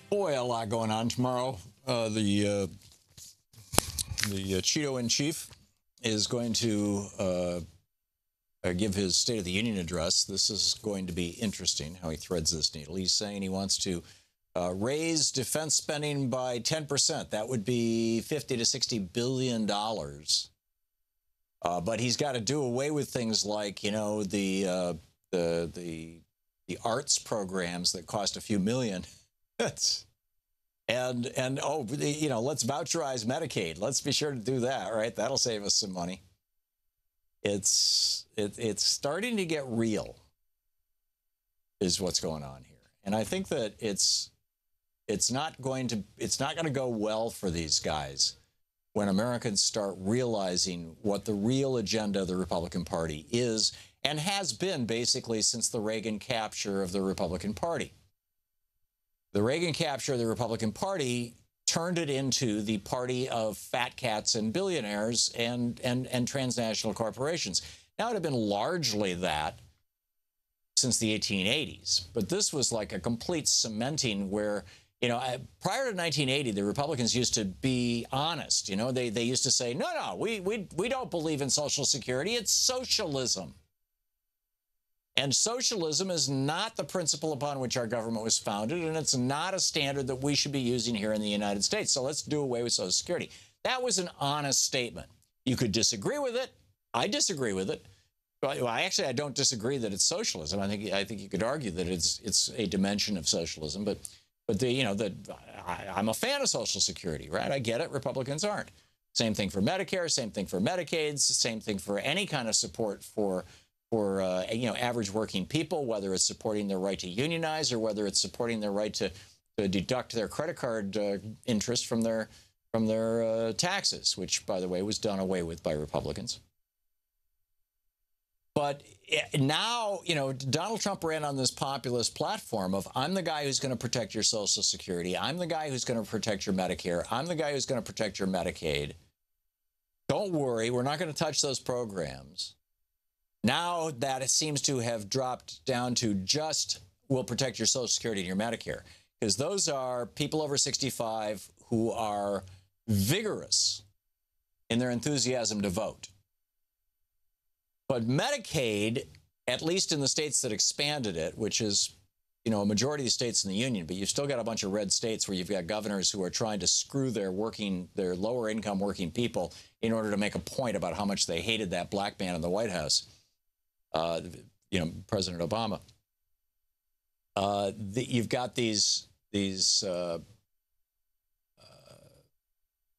Boy, a lot going on tomorrow. The Cheeto-in-Chief is going to give his State of the Union address. This is going to be interesting how he threads this needle. He's saying he wants to raise defense spending by 10%. That would be $50 to $60 billion. But he's got to do away with things like, you know, the arts programs that cost a few million. And you know, let's voucherize Medicaid. Let's be sure to do that, right? That'll save us some money. It's starting to get real, is what's going on here. And I think that it's not going to go well for these guys when Americans start realizing what the real agenda of the Republican Party is and has been basically since the Reagan capture of the Republican Party. The Reagan capture of the Republican Party turned it into the party of fat cats and billionaires and transnational corporations. Now, it had been largely that since the 1880s, but this was like a complete cementing where, you know, prior to 1980, the Republicans used to be honest. You know, they used to say, no, we don't believe in Social Security. It's socialism. And socialism is not the principle upon which our government was founded, and it's not a standard that we should be using here in the United States. So let's do away with Social Security. That was an honest statement. You could disagree with it. I disagree with it. Well, I don't disagree that it's socialism. I think you could argue that it's a dimension of socialism. But I'm a fan of Social Security, right? I get it. Republicans aren't. Same thing for Medicare. Same thing for Medicaid. Same thing for any kind of support for average working people, whether it's supporting their right to unionize or whether it's supporting their right to deduct their credit card interest from their taxes, which, by the way, was done away with by Republicans. But now, you know, Donald Trump ran on this populist platform of, I'm the guy who's going to protect your Social Security. I'm the guy who's going to protect your Medicare. I'm the guy who's going to protect your Medicaid. Don't worry, we're not going to touch those programs. Now that it seems to have dropped down to just, we'll protect your Social Security and your Medicare, because those are people over 65 who are vigorous in their enthusiasm to vote. But Medicaid, at least in the states that expanded it, which is, you know, a majority of the states in the union, but you've still got a bunch of red states where you've got governors who are trying to screw their lower income working people in order to make a point about how much they hated that black man in the White House. President Obama. You've got these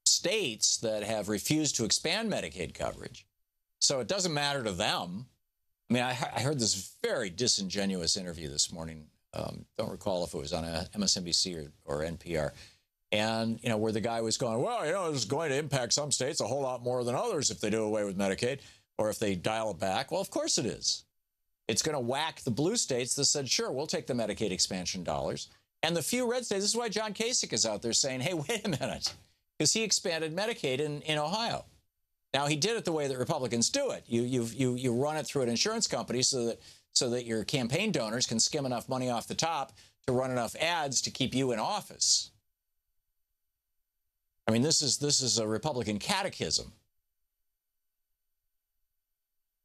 states that have refused to expand Medicaid coverage, so it doesn't matter to them. I mean, I heard this very disingenuous interview this morning. Don't recall if it was on MSNBC or NPR, and you know, where the guy was going, well, you know, it's going to impact some states a whole lot more than others if they do away with Medicaid, or if they dial it back. Well, of course it is. It's going to whack the blue states that said, sure, we'll take the Medicaid expansion dollars. And the few red states, this is why John Kasich is out there saying, hey, wait a minute, because he expanded Medicaid in Ohio. Now, he did it the way that Republicans do it. You run it through an insurance company so that your campaign donors can skim enough money off the top to run enough ads to keep you in office. I mean, this is a Republican catechism.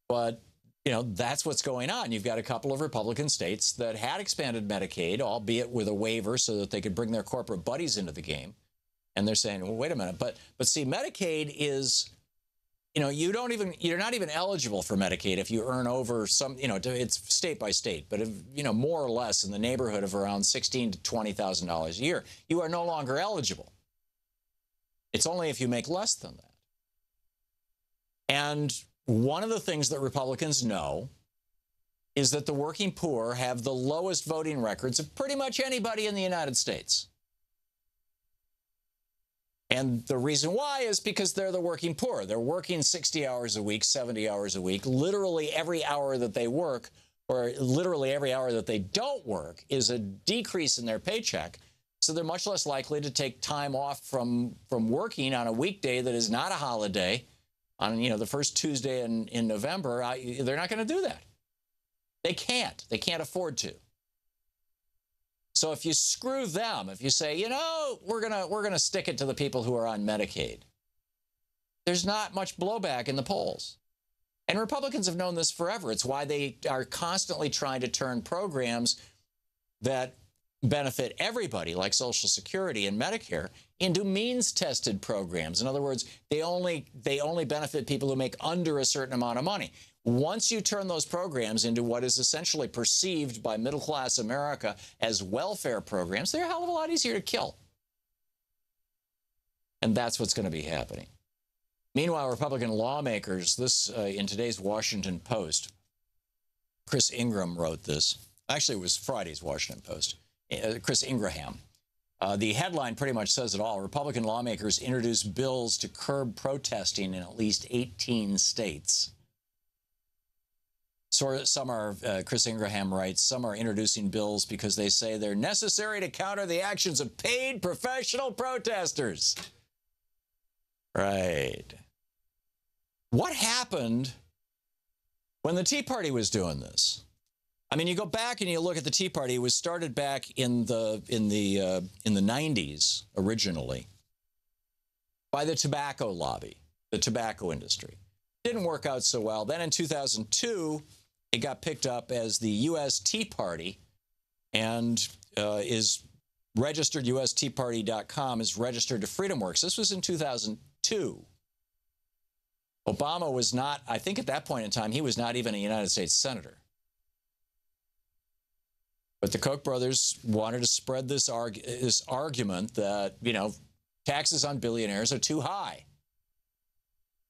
But, you know, that's what's going on. You've got a couple of Republican states that had expanded Medicaid, albeit with a waiver so that they could bring their corporate buddies into the game. And they're saying, well, wait a minute. But see, Medicaid is, you know, you're not even eligible for Medicaid if you earn over some, you know, it's state by state, but if, you know, more or less in the neighborhood of around $16,000 to $20,000 a year, you are no longer eligible. It's only if you make less than that. And one of the things that Republicans know is that the working poor have the lowest voting records of pretty much anybody in the United States. And the reason why is because they're the working poor. They're working 60 hours a week, 70 hours a week. Literally every hour that they work, or literally every hour that they don't work, is a decrease in their paycheck. So they're much less likely to take time off from working on a weekday that is not a holiday. On, you know, the first Tuesday in November, they're not going to do that. They can't afford to. So if you screw them, if you say, you know, we're gonna stick it to the people who are on Medicaid, there's not much blowback in the polls. And Republicans have known this forever. It's why they are constantly trying to turn programs that benefit everybody, like Social Security and Medicare, into means-tested programs. In other words, they only benefit people who make under a certain amount of money. Once you turn those programs into what is essentially perceived by middle-class America as welfare programs, they're a hell of a lot easier to kill. And that's what's going to be happening. Meanwhile, Republican lawmakers, this in today's Washington Post, Chris Ingram wrote this. Actually, it was Friday's Washington Post. Chris Ingraham. The headline pretty much says it all. Republican lawmakers introduce bills to curb protesting in at least 18 states. So some are, Chris Ingraham writes, some are introducing bills because they say they're necessary to counter the actions of paid professional protesters. Right. What happened when the Tea Party was doing this? I mean, you go back and you look at the Tea Party. It was started back in the 90s originally by the tobacco lobby, the tobacco industry. Didn't work out so well. Then in 2002, it got picked up as the U.S. Tea Party, and is registered. USTeaparty.com is registered to FreedomWorks. This was in 2002. Obama was not, I think at that point in time, he was not even a United States senator. But the Koch brothers wanted to spread this argument that, you know, taxes on billionaires are too high.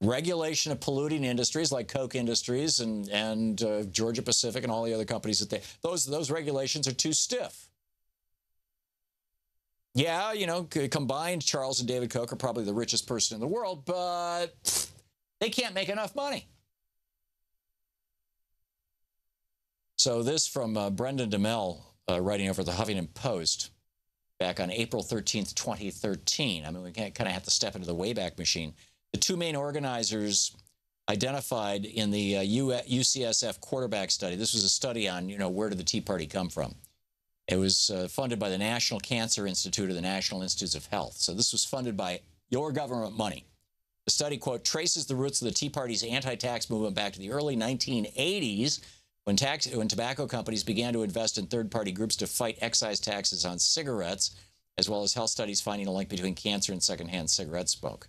Regulation of polluting industries like Koch Industries and Georgia Pacific and all the other companies that those regulations are too stiff. Yeah, you know, combined, Charles and David Koch are probably the richest person in the world, but they can't make enough money. So this from Brendan DeMell, writing over the Huffington Post back on April 13th, 2013. I mean, we kind of have to step into the Wayback Machine. The two main organizers identified in the UCSF quarterback study. This was a study on, you know, where did the Tea Party come from? It was funded by the National Cancer Institute or the National Institutes of Health. So this was funded by your government money. The study, quote, traces the roots of the Tea Party's anti-tax movement back to the early 1980s when tobacco companies began to invest in third-party groups to fight excise taxes on cigarettes, as well as health studies finding a link between cancer and secondhand cigarette smoke.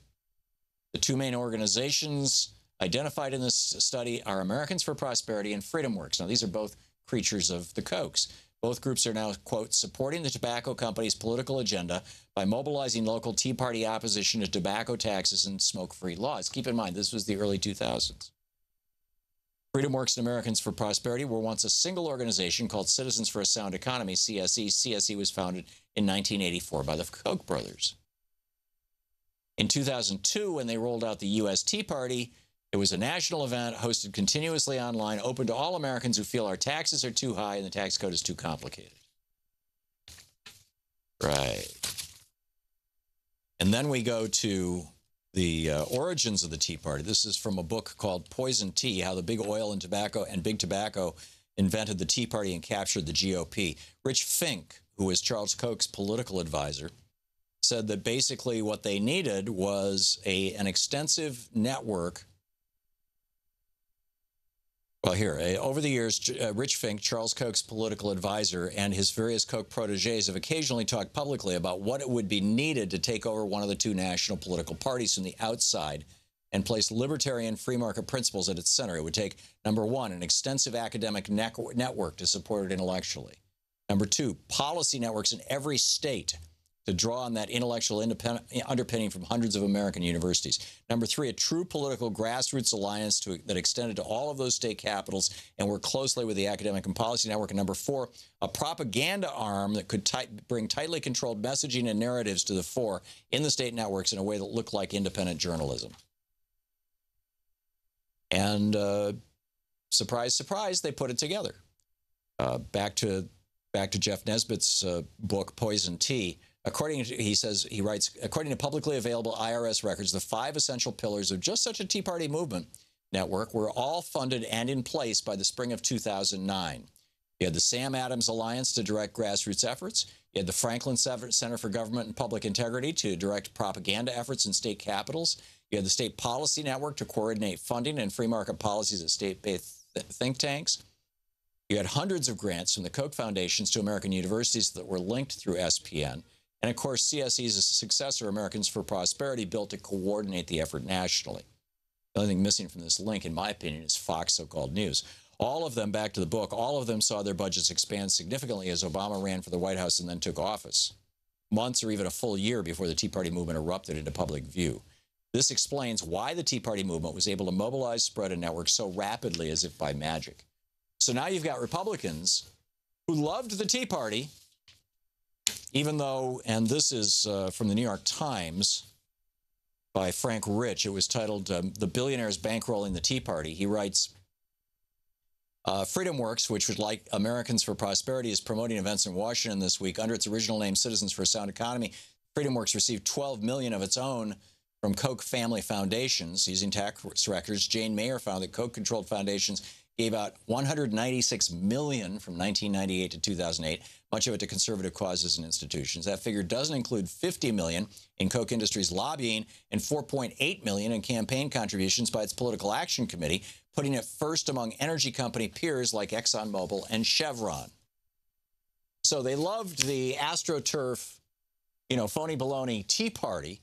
The two main organizations identified in this study are Americans for Prosperity and FreedomWorks. Now, these are both creatures of the Kochs. Both groups are now, quote, supporting the tobacco company's political agenda by mobilizing local Tea Party opposition to tobacco taxes and smoke-free laws. Keep in mind, this was the early 2000s. FreedomWorks and Americans for Prosperity were once a single organization called Citizens for a Sound Economy, CSE. CSE was founded in 1984 by the Koch brothers. In 2002, when they rolled out the U.S. Tea Party, it was a national event hosted continuously online, open to all Americans who feel our taxes are too high and the tax code is too complicated. Right. And then we go to the origins of the Tea Party. This is from a book called Poison Tea, How the Big Oil and Big Tobacco Invented the Tea Party and Captured the GOP. Rich Fink, who was Charles Koch's political advisor, said that basically what they needed was an extensive network. Well, here, over the years, Rich Fink, Charles Koch's political advisor, and his various Koch protégés have occasionally talked publicly about what it would be needed to take over one of the two national political parties from the outside and place libertarian free market principles at its center. It would take, number one, an extensive academic network to support it intellectually. Number two, policy networks in every state to draw on that intellectual underpinning from hundreds of American universities. Number three, a true political grassroots alliance that extended to all of those state capitals and worked closely with the academic and policy network. And number four, a propaganda arm that could bring tightly controlled messaging and narratives to the fore in the state networks in a way that looked like independent journalism. And surprise, surprise, they put it together. Back to Jeff Nesbitt's book, Poison Tea. According to, he writes, according to publicly available IRS records, the 5 essential pillars of just such a Tea Party movement network were all funded and in place by the spring of 2009. You had the Sam Adams Alliance to direct grassroots efforts. You had the Franklin Center for Government and Public Integrity to direct propaganda efforts in state capitals. You had the State Policy Network to coordinate funding and free market policies at state-based think tanks. You had hundreds of grants from the Koch foundations to American universities that were linked through SPN. And of course, CSE's successor, Americans for Prosperity, built to coordinate the effort nationally. The only thing missing from this link, in my opinion, is Fox so-called news. All of them, back to the book, all of them saw their budgets expand significantly as Obama ran for the White House and then took office, months or even a full year before the Tea Party movement erupted into public view. This explains why the Tea Party movement was able to mobilize, spread, and network so rapidly as if by magic. So now you've got Republicans who loved the Tea Party, even though, and this is from the New York Times by Frank Rich, it was titled The Billionaires Bankrolling the Tea Party. He writes, FreedomWorks, which would like Americans for Prosperity, is promoting events in Washington this week. Under its original name, Citizens for a Sound Economy, FreedomWorks received $12 million of its own from Koch family foundations. Using tax records, Jane Mayer found that Koch-controlled foundations gave out $196 million from 1998 to 2008, much of it to conservative causes and institutions. That figure doesn't include $50 million in Koch Industries lobbying and $4.8 million in campaign contributions by its political action committee, putting it first among energy company peers like ExxonMobil and Chevron. So they loved the AstroTurf, phony baloney Tea Party.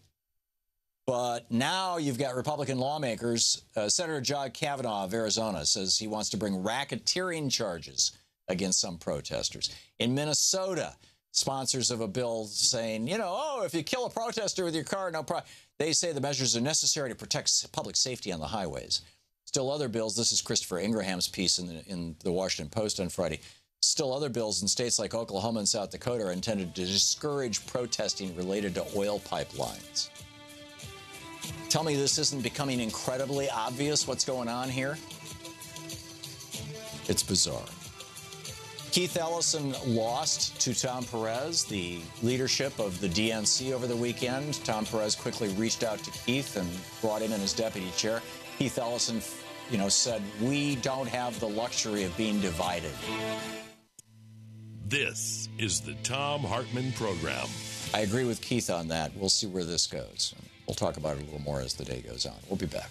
But now you've got Republican lawmakers. Senator John Kavanaugh of Arizona says he wants to bring racketeering charges against some protesters. In Minnesota, sponsors of a bill saying, if you kill a protester with your car, they say the measures are necessary to protect public safety on the highways. Still other bills, this is Christopher Ingraham's piece in the Washington Post on Friday, still other bills in states like Oklahoma and South Dakota are intended to discourage protesting related to oil pipelines. Tell me this isn't becoming incredibly obvious what's going on here? It's bizarre. Keith Ellison lost to Tom Perez, the leadership of the DNC over the weekend. Tom Perez quickly reached out to Keith and brought him in as deputy chair. Keith Ellison, said, we don't have the luxury of being divided. This is the Thom Hartmann Program. I agree with Keith on that. We'll see where this goes. We'll talk about it a little more as the day goes on. We'll be back.